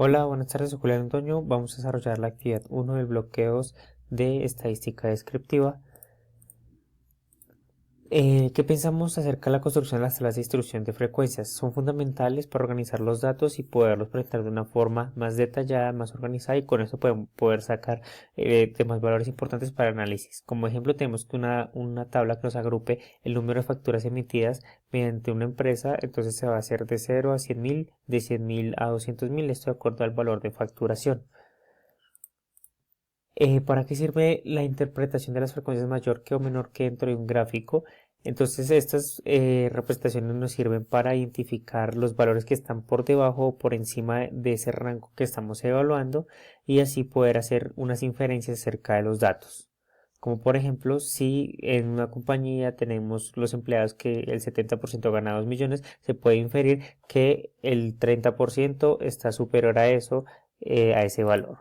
Hola, buenas tardes, soy Julián Antonio. Vamos a desarrollar la actividad 1 del bloqueos de estadística descriptiva. ¿Qué pensamos acerca de la construcción de las tablas de distribución de frecuencias? Son fundamentales para organizar los datos y poderlos presentar de una forma más detallada, más organizada, y con eso podemos poder sacar temas valores importantes para análisis. Como ejemplo, tenemos que una tabla que nos agrupe el número de facturas emitidas mediante una empresa. Entonces se va a hacer de 0 a 100.000, de 100.000 a 200.000, esto de acuerdo al valor de facturación. ¿Para qué sirve la interpretación de las frecuencias mayor que o menor que dentro de un gráfico? Entonces estas representaciones nos sirven para identificar los valores que están por debajo o por encima de ese rango que estamos evaluando, y así poder hacer unas inferencias acerca de los datos. Como por ejemplo, si en una compañía tenemos los empleados que el 70% gana 2 millones, se puede inferir que el 30% está superior a eso, a ese valor.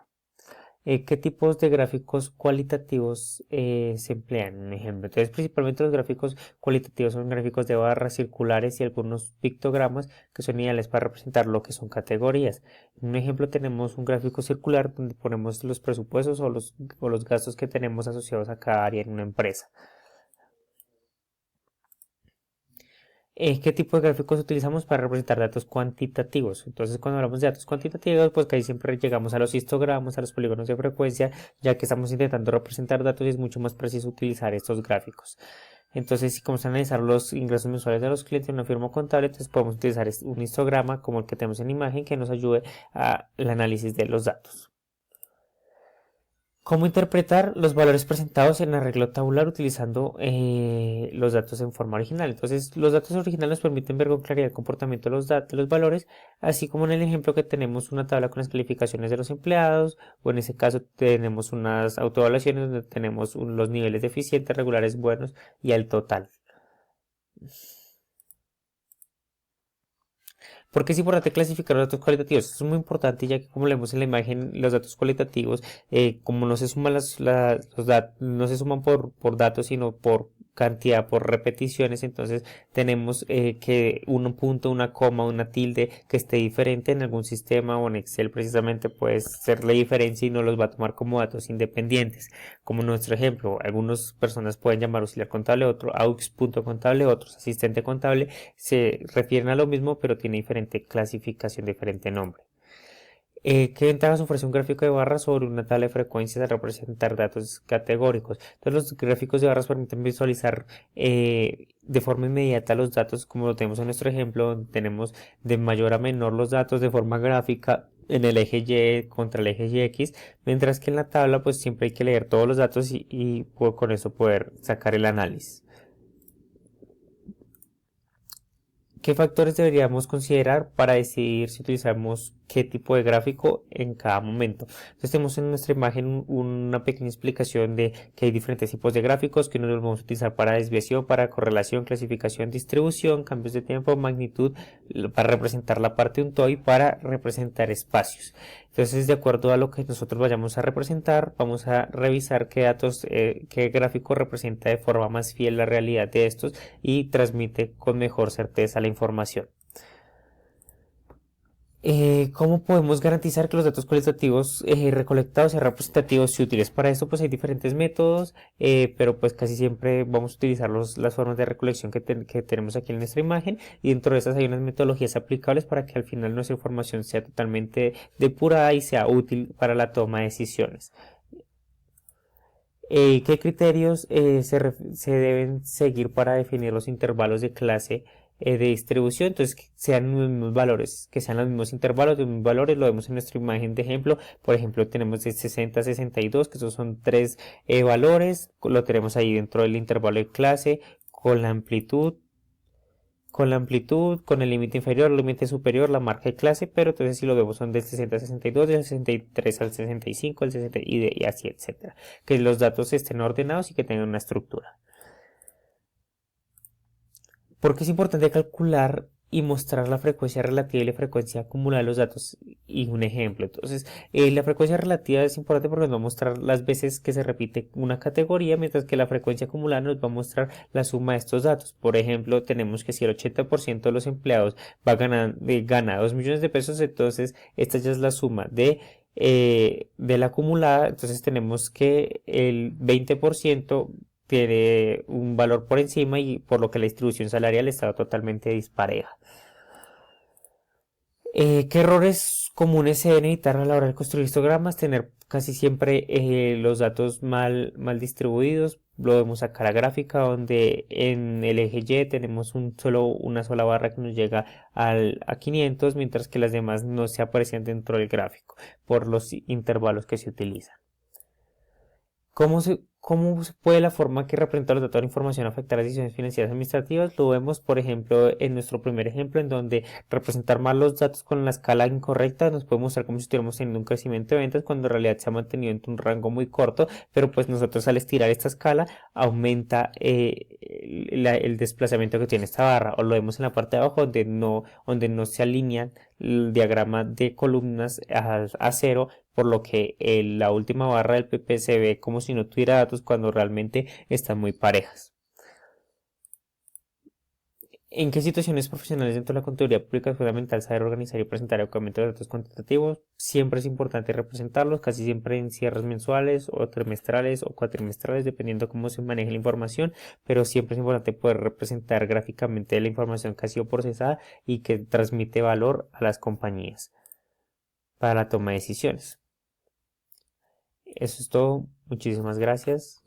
¿Qué tipos de gráficos cualitativos se emplean? Un ejemplo. Entonces, principalmente los gráficos cualitativos son gráficos de barras circulares y algunos pictogramas que son ideales para representar lo que son categorías. En un ejemplo tenemos un gráfico circular donde ponemos los presupuestos o los gastos que tenemos asociados a cada área en una empresa. ¿Qué tipo de gráficos utilizamos para representar datos cuantitativos? Entonces, cuando hablamos de datos cuantitativos, pues casi siempre llegamos a los histogramas, a los polígonos de frecuencia, ya que estamos intentando representar datos y es mucho más preciso utilizar estos gráficos. Entonces, si queremos analizar los ingresos mensuales de los clientes en una firma contable, entonces podemos utilizar un histograma como el que tenemos en imagen que nos ayude al análisis de los datos. ¿Cómo interpretar los valores presentados en arreglo tabular utilizando los datos en forma original? Entonces, los datos originales nos permiten ver con claridad el comportamiento de los valores, así como en el ejemplo que tenemos una tabla con las calificaciones de los empleados, o en ese caso tenemos unas autoevaluaciones donde tenemos los niveles de eficientes, regulares, buenos y el total. ¿Por qué es importante clasificar los datos cualitativos? Esto es muy importante, ya que como leemos en la imagen, los datos cualitativos, como no se suman no se suman por datos, sino por cantidad, por repeticiones. Entonces tenemos que un punto, una coma, una tilde que esté diferente en algún sistema, o en Excel precisamente puede ser la diferencia y no los va a tomar como datos independientes. Como nuestro ejemplo, algunas personas pueden llamar auxiliar contable, otro aux.contable, otros asistente contable, se refieren a lo mismo pero tiene diferente clasificación, diferente nombre. ¿Qué ventajas ofrece un gráfico de barras sobre una tabla de frecuencias al representar datos categóricos? Entonces, los gráficos de barras permiten visualizar de forma inmediata los datos, como lo tenemos en nuestro ejemplo, donde tenemos de mayor a menor los datos de forma gráfica en el eje Y contra el eje YX, mientras que en la tabla pues siempre hay que leer todos los datos y con eso poder sacar el análisis. ¿Qué factores deberíamos considerar para decidir si utilizamos qué tipo de gráfico en cada momento? Entonces tenemos en nuestra imagen una pequeña explicación de que hay diferentes tipos de gráficos que uno los vamos a utilizar para desviación, para correlación, clasificación, distribución, cambios de tiempo, magnitud, para representar la parte de un todo y para representar espacios. Entonces, de acuerdo a lo que nosotros vayamos a representar, vamos a revisar qué datos, qué gráfico representa de forma más fiel la realidad de estos y transmite con mejor certeza la información. ¿Cómo podemos garantizar que los datos cualitativos recolectados sean representativos y útiles? Para esto pues hay diferentes métodos, pero pues casi siempre vamos a utilizar las formas de recolección que tenemos aquí en nuestra imagen, y dentro de esas hay unas metodologías aplicables para que al final nuestra información sea totalmente depurada y sea útil para la toma de decisiones. ¿Qué criterios se deben seguir para definir los intervalos de clase de distribución? Entonces, que sean los mismos valores, que sean los mismos intervalos de los mismos valores. Lo vemos en nuestra imagen de ejemplo. Por ejemplo, tenemos de 60 a 62, que esos son tres valores. Lo tenemos ahí dentro del intervalo de clase, con el límite inferior, el límite superior, la marca de clase, pero entonces si lo vemos son del 60 al 62, del 63 al 65, el 60 y así, etcétera. Que los datos estén ordenados y que tengan una estructura. Porque es importante calcular y mostrar la frecuencia relativa y la frecuencia acumulada de los datos y un ejemplo. Entonces, la frecuencia relativa es importante porque nos va a mostrar las veces que se repite una categoría, mientras que la frecuencia acumulada nos va a mostrar la suma de estos datos. Por ejemplo, tenemos que si el 80% de los empleados gana 2 millones de pesos, entonces esta ya es la suma de la acumulada. Entonces tenemos que el 20% tiene un valor por encima y por lo que la distribución salarial está totalmente dispareja. ¿Qué errores comunes se deben evitar a la hora de construir histogramas? Tener casi siempre los datos mal distribuidos. Lo vemos a cara gráfica donde en el eje Y tenemos una sola barra que nos llega a 500, mientras que las demás no se aparecen dentro del gráfico por los intervalos que se utilizan. ¿Cómo se puede la forma que representa los datos de la información afectar las decisiones financieras administrativas? Lo vemos, por ejemplo, en nuestro primer ejemplo, en donde representar mal los datos con la escala incorrecta nos puede mostrar como si estuviéramos teniendo un crecimiento de ventas cuando en realidad se ha mantenido en un rango muy corto, pero pues nosotros al estirar esta escala aumenta el desplazamiento que tiene esta barra, o lo vemos en la parte de abajo donde no se alinean el diagrama de columnas a cero, por lo que la última barra del PP se ve como si no tuviera datos cuando realmente están muy parejas. ¿En qué situaciones profesionales dentro de la contaduría pública es fundamental saber organizar y presentar adecuadamente los datos cuantitativos? Siempre es importante representarlos, casi siempre en cierres mensuales o trimestrales o cuatrimestrales, dependiendo cómo se maneje la información, pero siempre es importante poder representar gráficamente la información que ha sido procesada y que transmite valor a las compañías para la toma de decisiones. Eso es todo. Muchísimas gracias.